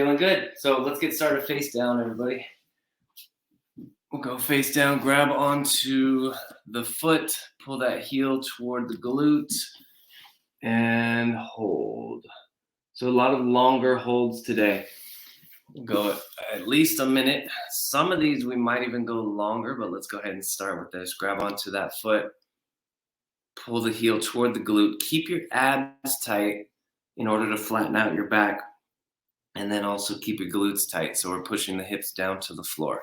Feeling good. So let's get started face down, everybody. We'll go face down, grab onto the foot, pull that heel toward the glute, and hold. So a lot of longer holds today. We'll go at least a minute. Some of these we might even go longer, but let's go ahead and start with this. Grab onto that foot, pull the heel toward the glute. Keep your abs tight in order to flatten out your back. And then also keep your glutes tight. So we're pushing the hips down to the floor.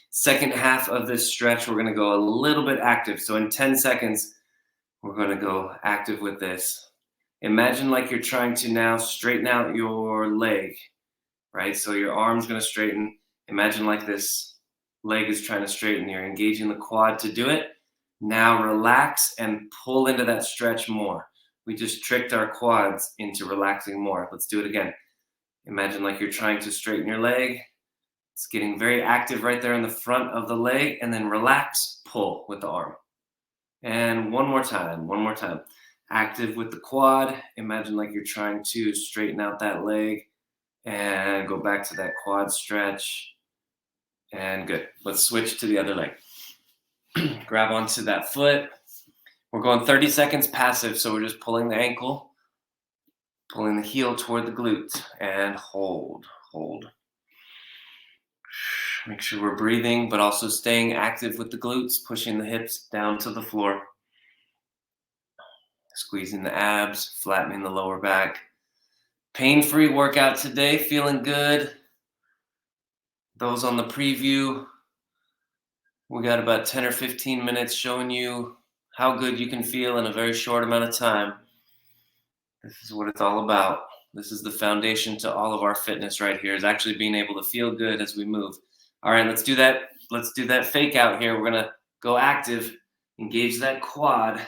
Second half of this stretch, we're going to go a little bit active. So in 10 seconds, we're going to go active with this. Imagine like you're trying to now straighten out your leg, right? So your arm's going to straighten. Imagine like this leg is trying to straighten. You're engaging the quad to do it. Now relax and pull into that stretch more. We just tricked our quads into relaxing more. Let's do it again. Imagine like you're trying to straighten your leg. It's getting very active right there in the front of the leg, and then relax, pull with the arm. And one more time. Active with the quad. Imagine like you're trying to straighten out that leg and go back to that quad stretch. And good. Let's switch to the other leg. Grab onto that foot. We're going 30 seconds passive, so we're just pulling the ankle, pulling the heel toward the glute, and hold. Make sure we're breathing, but also staying active with the glutes, pushing the hips down to the floor. Squeezing the abs, flattening the lower back. Pain-free workout today, feeling good. Those on the preview, we got about 10 or 15 minutes showing you how good you can feel in a very short amount of time. This is what it's all about. This is the foundation to all of our fitness right here, is actually being able to feel good as we move. All right, let's do that. Let's do that fake out here. We're going to go active, engage that quad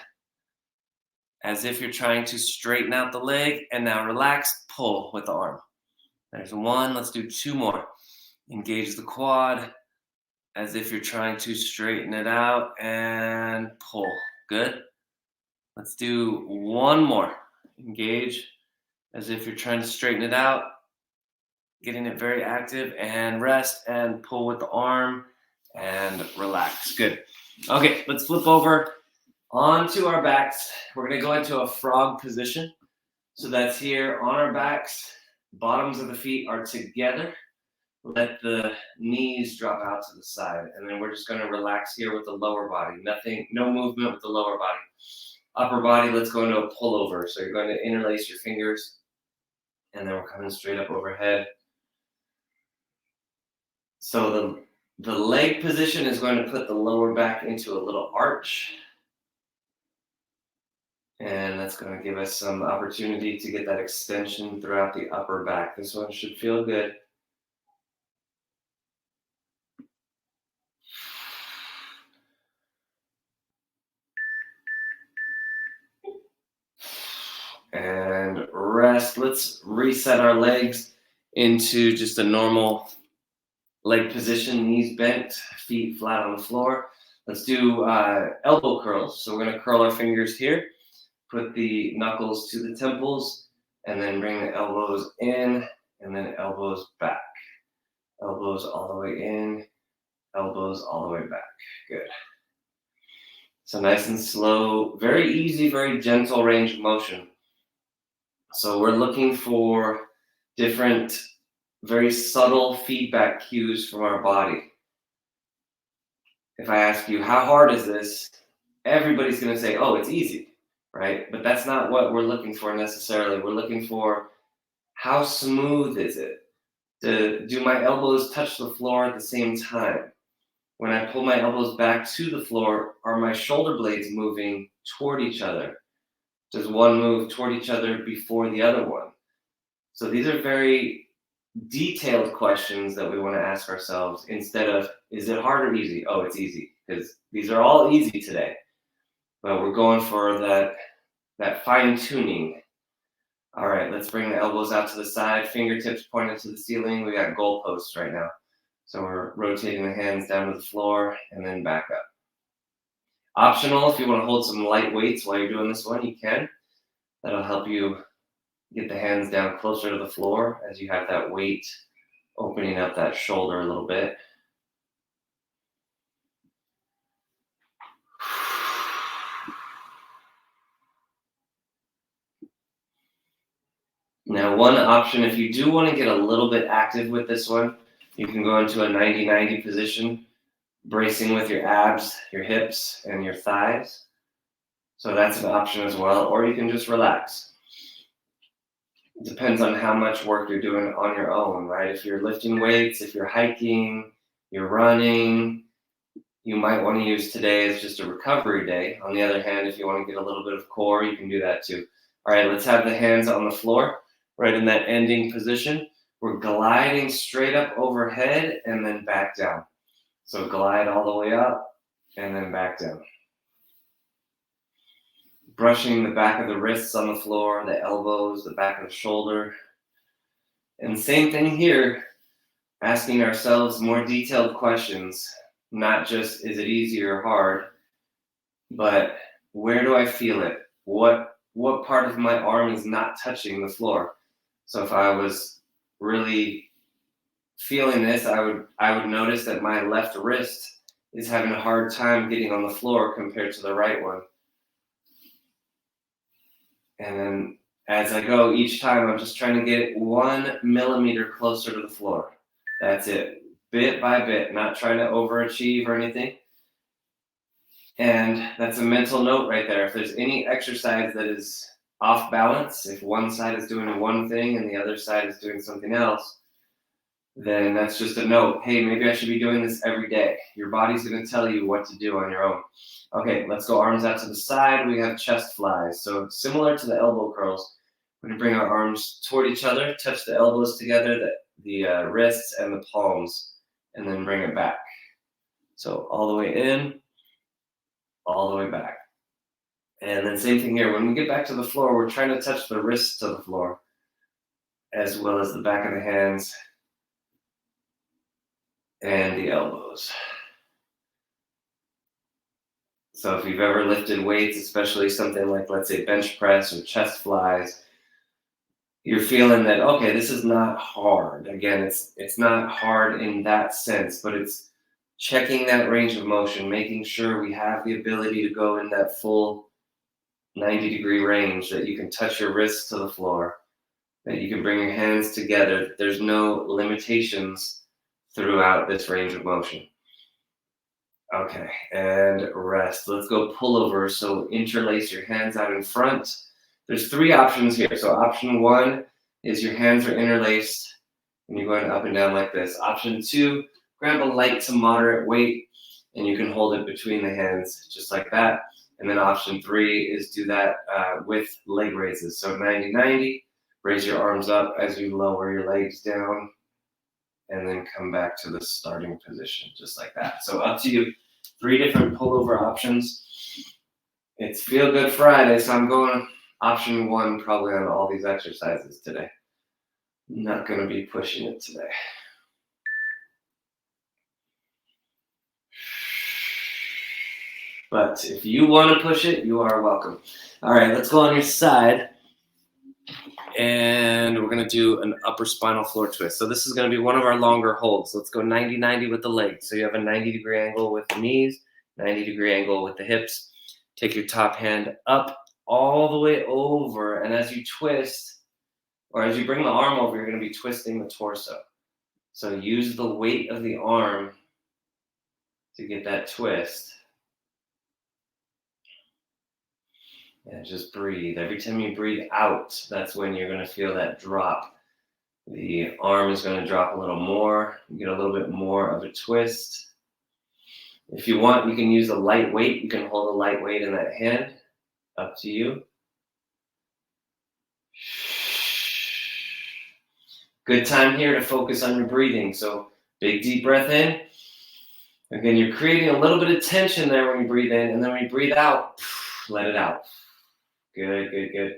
as if you're trying to straighten out the leg, and now relax, pull with the arm. There's one. Let's do two more. Engage the quad as if you're trying to straighten it out and pull. Good. Let's do one more. Engage as if you're trying to straighten it out, getting it very active, and rest and pull with the arm and relax. Good. Okay, let's flip over onto our backs. We're going to go into a frog position. So that's here on our backs. Bottoms of the feet are together. Let the knees drop out to the side. And then we're just going to relax here with the lower body. No movement with the lower body. Upper body, let's go into a pullover. So you're going to interlace your fingers. And then we're coming straight up overhead. So the leg position is going to put the lower back into a little arch. And that's going to give us some opportunity to get that extension throughout the upper back. This one should feel good. And rest. Let's reset our legs into just a normal leg position, knees bent, feet flat on the floor. Let's do elbow curls. So we're going to curl our fingers here, put the knuckles to the temples, and then bring the elbows in, and then elbows back. Elbows all the way in, elbows all the way back. Good. So nice and slow, very easy, very gentle range of motion. So we're looking for different, very subtle feedback cues from our body. If I ask you, how hard is this? Everybody's going to say, oh, it's easy, right? But that's not what we're looking for necessarily. We're looking for, how smooth is it? Do my elbows touch the floor at the same time? When I pull my elbows back to the floor, are my shoulder blades moving toward each other? Does one move toward each other before the other one? So these are very detailed questions that we want to ask ourselves instead of, is it hard or easy? Oh, it's easy, because these are all easy today. But we're going for that fine tuning. All right, let's bring the elbows out to the side, fingertips pointed to the ceiling. We got goalposts right now. So we're rotating the hands down to the floor and then back up. Optional, if you want to hold some light weights while you're doing this one, you can. That'll help you get the hands down closer to the floor as you have that weight opening up that shoulder a little bit. Now, one option, if you do want to get a little bit active with this one, you can go into a 90-90 position, bracing with your abs, your hips, and your thighs. So that's an option as well, or you can just relax. It depends on how much work you're doing on your own, right? If you're lifting weights, if you're hiking, you're running, you might want to use today as just a recovery day. On the other hand, if you want to get a little bit of core, you can do that too. All right, let's have the hands on the floor, right in that ending position. We're gliding straight up overhead and then back down. So glide all the way up and then back down. Brushing the back of the wrists on the floor, the elbows, the back of the shoulder. And same thing here, asking ourselves more detailed questions, not just is it easy or hard, but where do I feel it? What part of my arm is not touching the floor? So if I was really feeling this, I would notice that my left wrist is having a hard time getting on the floor compared to the right one. And then as I go each time, I'm just trying to get 1 millimeter closer to the floor. That's it, bit by bit, not trying to overachieve or anything. And that's a mental note right there. If there's any exercise that is off balance, if one side is doing one thing and the other side is doing something else, then that's just a note. Hey, maybe I should be doing this every day. Your body's going to tell you what to do on your own. Okay, let's go arms out to the side. We have chest flies. So similar to the elbow curls, we're going to bring our arms toward each other, touch the elbows together, the wrists and the palms, and then bring it back. So all the way in, all the way back. And then same thing here. When we get back to the floor, we're trying to touch the wrists to the floor, as well as the back of the hands and the elbows. So if you've ever lifted weights, especially something like, let's say, bench press or chest flies, you're feeling that, okay, this is not hard. Again, it's not hard in that sense, but it's checking that range of motion, making sure we have the ability to go in that full 90-degree range, that you can touch your wrists to the floor, that you can bring your hands together. There's no limitations throughout this range of motion. Okay, and rest. Let's go pull over. So interlace your hands out in front. There's 3 options here. So option 1 is your hands are interlaced and you're going up and down like this. Option 2, grab a light to moderate weight and you can hold it between the hands just like that. And then option 3 is do that with leg raises. So 90-90, raise your arms up as you lower your legs down and then come back to the starting position just like that. So up to you. 3 different pullover options. It's Feel Good Friday, so I'm going option 1 probably on all these exercises today. I'm not going to be pushing it today. But if you want to push it, you are welcome. All right, let's go on your side. And we're going to do an upper spinal floor twist. So this is going to be one of our longer holds. Let's go 90-90 with the legs. So you have a 90-degree angle with the knees, 90-degree angle with the hips. Take your top hand up all the way over. And as you twist, or as you bring the arm over, you're going to be twisting the torso. So use the weight of the arm to get that twist. And just breathe. Every time you breathe out, that's when you're going to feel that drop. The arm is going to drop a little more. You get a little bit more of a twist. If you want, you can use a light weight. You can hold a light weight in that hand. Up to you. Good time here to focus on your breathing. So big deep breath in. Again, you're creating a little bit of tension there when you breathe in, and then when you breathe out, let it out. Good, good, good.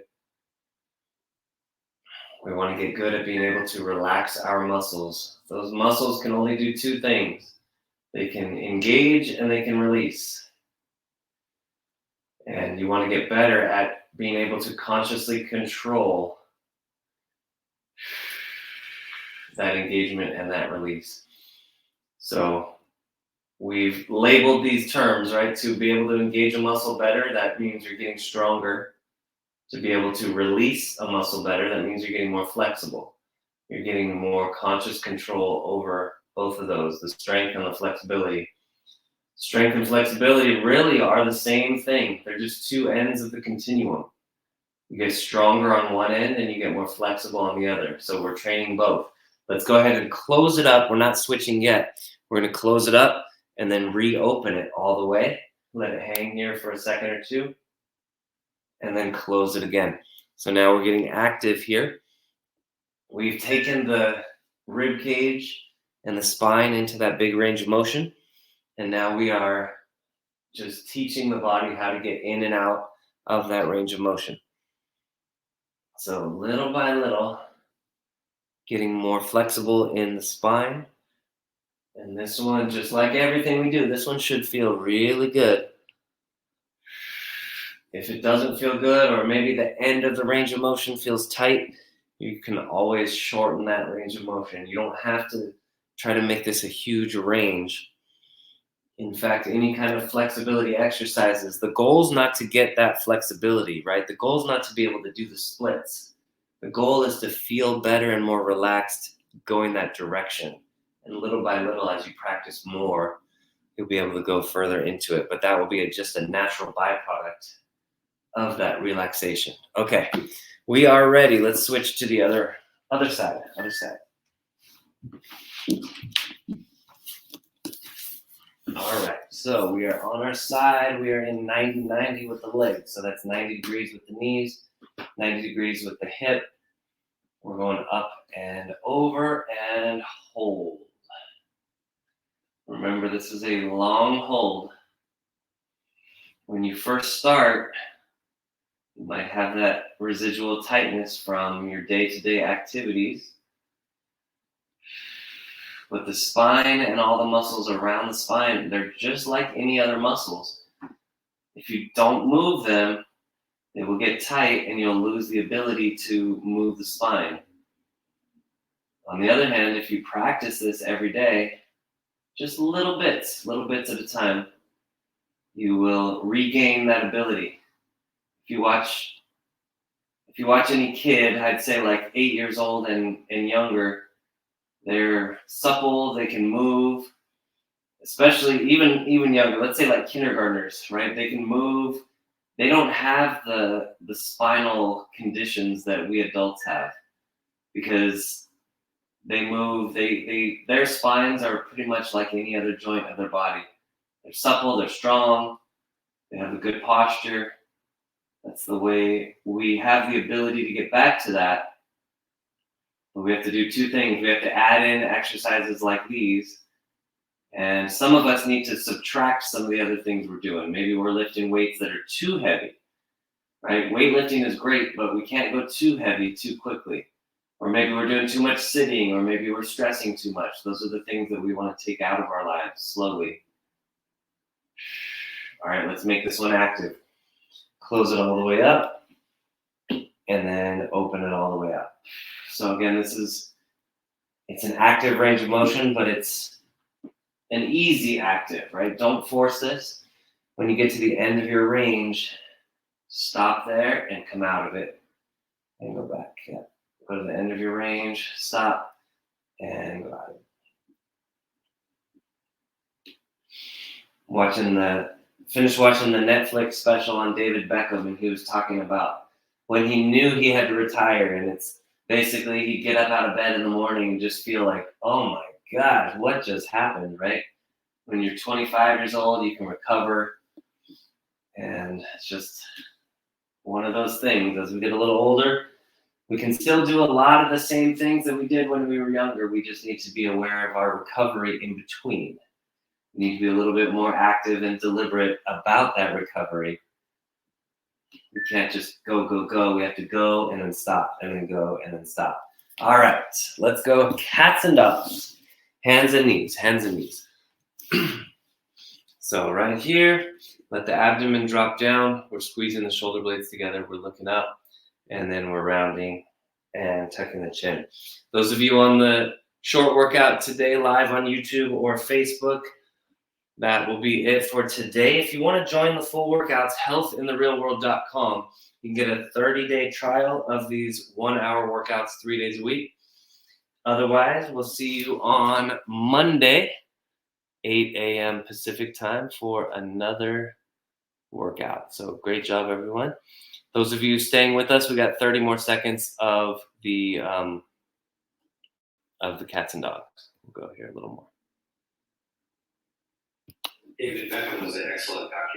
We want to get good at being able to relax our muscles. Those muscles can only do 2 things. They can engage and they can release. And you want to get better at being able to consciously control that engagement and that release. So we've labeled these terms, right? To be able to engage a muscle better, that means you're getting stronger. To be able to release a muscle better, that means you're getting more flexible. You're getting more conscious control over both of those, the strength and the flexibility. Strength and flexibility really are the same thing. They're just two ends of the continuum. You get stronger on one end and you get more flexible on the other. So we're training both. Let's go ahead and close it up. We're not switching yet. We're going to close it up and then reopen it all the way. Let it hang here for a second or two. And then close it again. So now we're getting active here. We've taken the rib cage and the spine into that big range of motion. And now we are just teaching the body how to get in and out of that range of motion. So little by little, getting more flexible in the spine. And this one, just like everything we do, this one should feel really good. If it doesn't feel good, or maybe the end of the range of motion feels tight, you can always shorten that range of motion. You don't have to try to make this a huge range. In fact, any kind of flexibility exercises, the goal is not to get that flexibility, right? The goal is not to be able to do the splits. The goal is to feel better and more relaxed going that direction. And little by little, as you practice more, you'll be able to go further into it. But that will be just a natural byproduct of that relaxation. Okay, we are ready. Let's switch to the other side. All right, so we are on our side. We are in 90-90 with the legs. So that's 90 degrees with the knees, 90 degrees with the hip. We're going up and over and hold. Remember, this is a long hold. When you first start, you might have that residual tightness from your day-to-day activities. But the spine and all the muscles around the spine, they're just like any other muscles. If you don't move them, they will get tight and you'll lose the ability to move the spine. On the other hand, if you practice this every day, just little bits at a time, you will regain that ability. If you watch any kid, I'd say like 8 years old and younger, they're supple, they can move, especially even younger. Let's say like kindergartners, right? They can move. They don't have the spinal conditions that we adults have because they move. Their spines are pretty much like any other joint of their body. They're supple, they're strong, they have a good posture. That's the way we have the ability to get back to that. But we have to do two things. We have to add in exercises like these. And some of us need to subtract some of the other things we're doing. Maybe we're lifting weights that are too heavy, right? Weightlifting is great, but we can't go too heavy too quickly. Or maybe we're doing too much sitting, or maybe we're stressing too much. Those are the things that we want to take out of our lives slowly. All right, let's make this one active. Close it all the way up, and then open it all the way up. So again, it's an active range of motion, but it's an easy active, right? Don't force this. When you get to the end of your range, stop there and come out of it and go back. Yeah. Go to the end of your range, stop, and go out of it. Finished watching the Netflix special on David Beckham, and he was talking about when he knew he had to retire, and it's basically he'd get up out of bed in the morning and just feel like, oh my gosh, what just happened, right? When you're 25 years old, you can recover, and it's just one of those things. As we get a little older, we can still do a lot of the same things that we did when we were younger. We just need to be aware of our recovery in between. We need to be a little bit more active and deliberate about that recovery. We can't just go. We have to go and then stop, and then go and then stop. All right, let's go cats and dogs. Hands and knees. So right here, let the abdomen drop down. We're squeezing the shoulder blades together. We're looking up, and then we're rounding and tucking the chin. Those of you on the short workout today live on YouTube or Facebook, that will be it for today. If you want to join the full workouts, healthintherealworld.com. You can get a 30-day trial of these 1-hour workouts 3 days a week. Otherwise, we'll see you on Monday, 8 a.m. Pacific time for another workout. So great job, everyone. Those of you staying with us, we got 30 more seconds of the cats and dogs. We'll go here a little more. David Beckham was an excellent doctor.